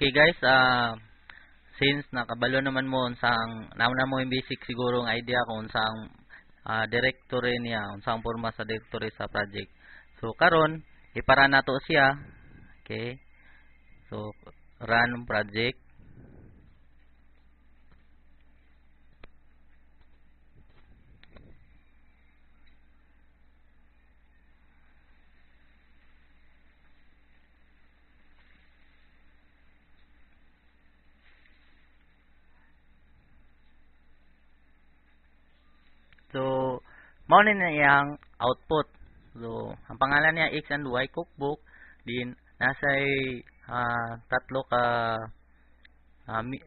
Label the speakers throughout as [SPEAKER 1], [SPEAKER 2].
[SPEAKER 1] Okay guys, since nakabalo naman mo unsang nauna mo yung basic siguro ng idea kung unsang directory niya, unsang forma sa directory sa project. So karon ipara nato siya. Okay. So run project. So, mao na iyang output. So, ang pangalan niya X and Y cookbook. Din nasay tatlo ka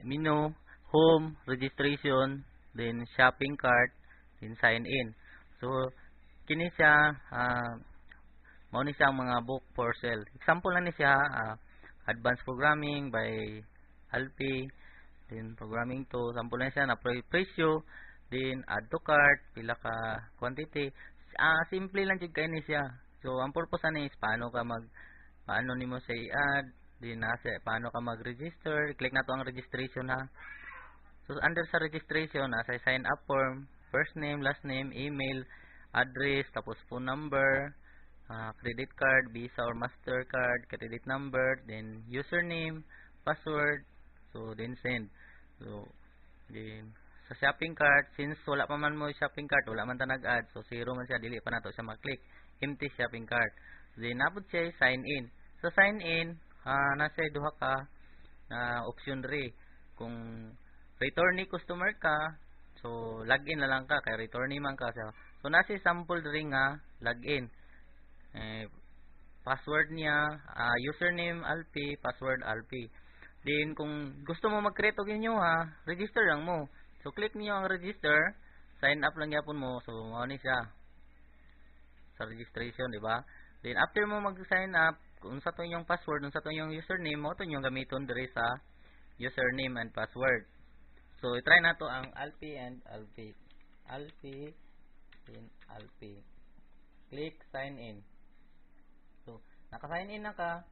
[SPEAKER 1] menu, home, registration, then shopping cart, then sign in. So, kini siya mao ni siyang mga book for sale. Example na ni siya advanced programming by Alpi, then programming to sample na siya na presyo. Then add to cart, pila ka quantity. Simple lang jud kay ni siya. So ang purpose ani is paano nimo sa i-add, then paano ka mag-register. Click na to ang registration ha. So under sa registration nasa sign up form, first name, last name, email, address, tapos phone number, credit card, Visa or Mastercard, credit number, then username, password, so then send. So then sa shopping cart, since wala pa man mo shopping cart, wala man ta nag-add, so zero man siya, dili pa nato siya mag-click. Empty shopping cart. Then napod siya sign in. Sa sign in, nasa duha ka option re. Kung returnee customer ka, so login na lang ka kay returnee man ka. So nasa sample diri nga login. Password niya, username Alpi, password Alpi. Then kung gusto mo mag-create og inyo register lang mo. So click niyo ang register, sign up lang gyapon mo. So mao ni siya sa registration, di ba? Then after mo mag-sign up, kung sa to yung password, kung sa to yung username, mo to yung gamiton diri sa username and password. So i-try nato ang Alpi and Alpi. Alpi and Alpi. Click sign in. So naka-sign in na ka.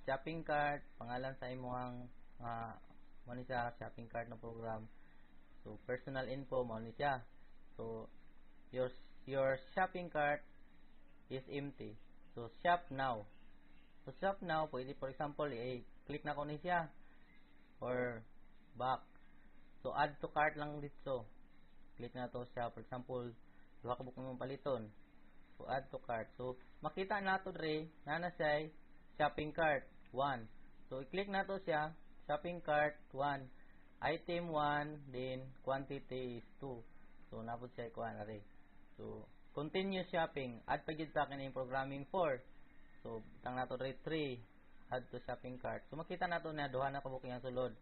[SPEAKER 1] Shopping cart, pangalan sa imong mo ni siya shopping cart na program. So personal info mo ni siya. So your shopping cart is empty. So shop now. So shop now, pwede for example click na ko ni siya or back. So add to cart lang dito. Click na to siya, for example duha ka bukong paliton. So add to cart. So makita nato dre na siya shopping cart 1. So i-click na to siya shopping cart 1. Item 1, then quantity is 2. So, napod siya ikuha na rin. So, continue shopping. Add pa gid sa akin yung programming 4. So, tang nato rin 3. Add to shopping cart. So, makita nato na duha na kabuk yung sulod.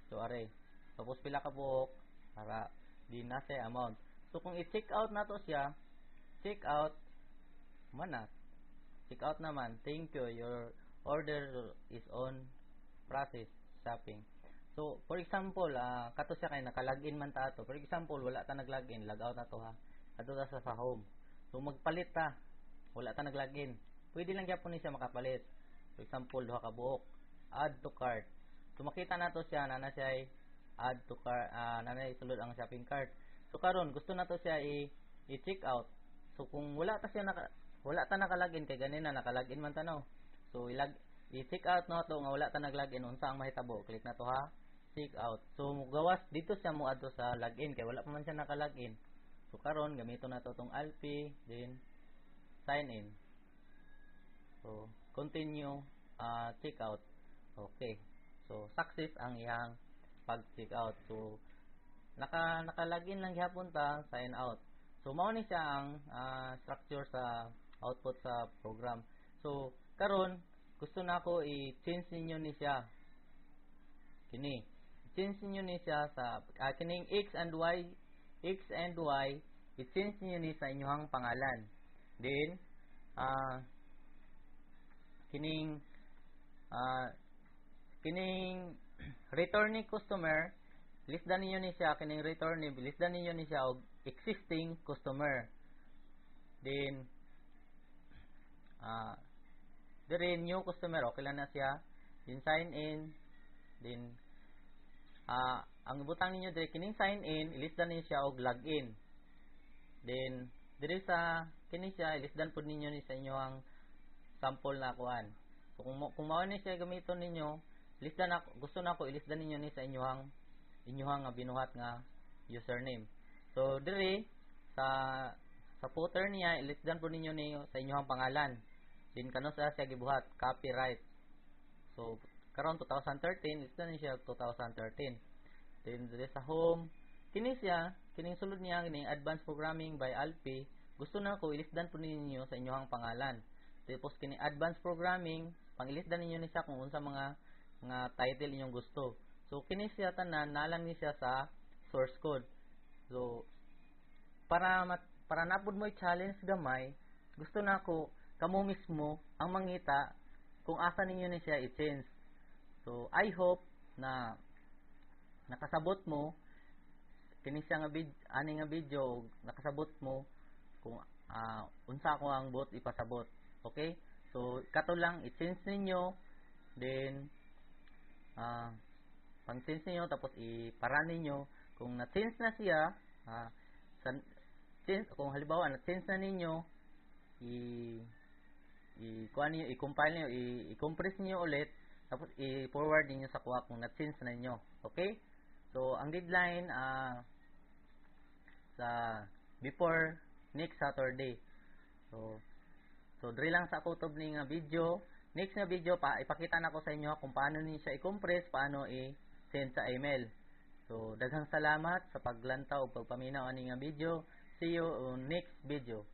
[SPEAKER 1] So, are. Tapos, pila kabuk para di na siya amount. So, kung i-check out nato siya, check out, mana. Check out naman. Thank you. Your order is on process shopping. So, for example, kato siya kay naka-login man ta ato. For example, wala ta nag-login, log out na to ha. Ato ta sa home. So, magpalit ta. Wala ta nag-login. Pwede lang gyapon ni siya makapalit. For example, duha ka buok. Add to cart. So, makita nato siya na siya add to cart, na sulod ang shopping cart. So, karon gusto nato siya i-check out. So, kung wala ta naka-login kay ganina naka-login man ta no. So, i-check out no to nga wala ta nag-login unsa ang mahitabo. Click na to ha. Check out. So gawas dito siya mo adto sa login kay wala pa man siya naka-login. So karon gamito na to tong Alpi, then sign in. So continue check out. Okay. So success ang iyang pag-check out. So naka-login lang gyapon ta, sign out. So mao ni siya ang structure sa output sa program. So karon gusto na ako i-change ninyo ni siya. Kini change niyo ni siya sa kining X and Y, i-change niyo ni sa inyong pangalan. Then kining returning customer, lisdan niyo ni siya kining returning, lisdan niyo ni siya og existing customer. Then dire new customer, okay lang na siya. Then sign in. Then ang ibutang ninyo diri kining sign in, ilisdan niyo siya og login. Then diri sa kini siya ilisdan pud ninyo ni sa inyo ang sample na kuan. So kung mao ni siya gamiton ninyo, ilisdan ako, gusto nako ilisdan ninyo ni sa inyohang binuhat nga username. So diri sa footer niya ilisdan pud ninyo ni sa inyohang pangalan. Then kano sa siya gibuhat, copyright. So karon 2013, ilisdan ni siya 2013. Then diri sa home, kining sulod niya kining advanced programming by Alpi, gusto na ko ilisdan po ninyo sa inyong pangalan. Tapos kining advanced programming, pangilisdan ninyo ni siya kung unsa mga title inyong gusto. So kini siya tanan nalang ni siya sa source code. So para napud mo i-challenge gamay, gusto na ko kamo mismo ang mangita kung asa ninyo ni siya i-change. So I hope na nakasabot mo kini siya nga video nakasabot mo kung unsa ko ang bot ipasabot. Okay? So kato lang i-change ninyo, then pang-change ninyo tapos i-para ninyo kung na-change na siya, kung halimbawa na-change na ninyo, i-compile niyo, i-compress niyo ulit, tapos i-forward niyo sa kuha kung na-change na ninyo. Okay? So ang deadline sa before next Saturday. So diri lang sa kutob ni nga video. Next nga video ipakita nako sa inyo kung paano ni siya i-compress, paano i-send sa email. So daghang salamat sa paglantaw ug pagpaminaw ani nga video. See you on next video.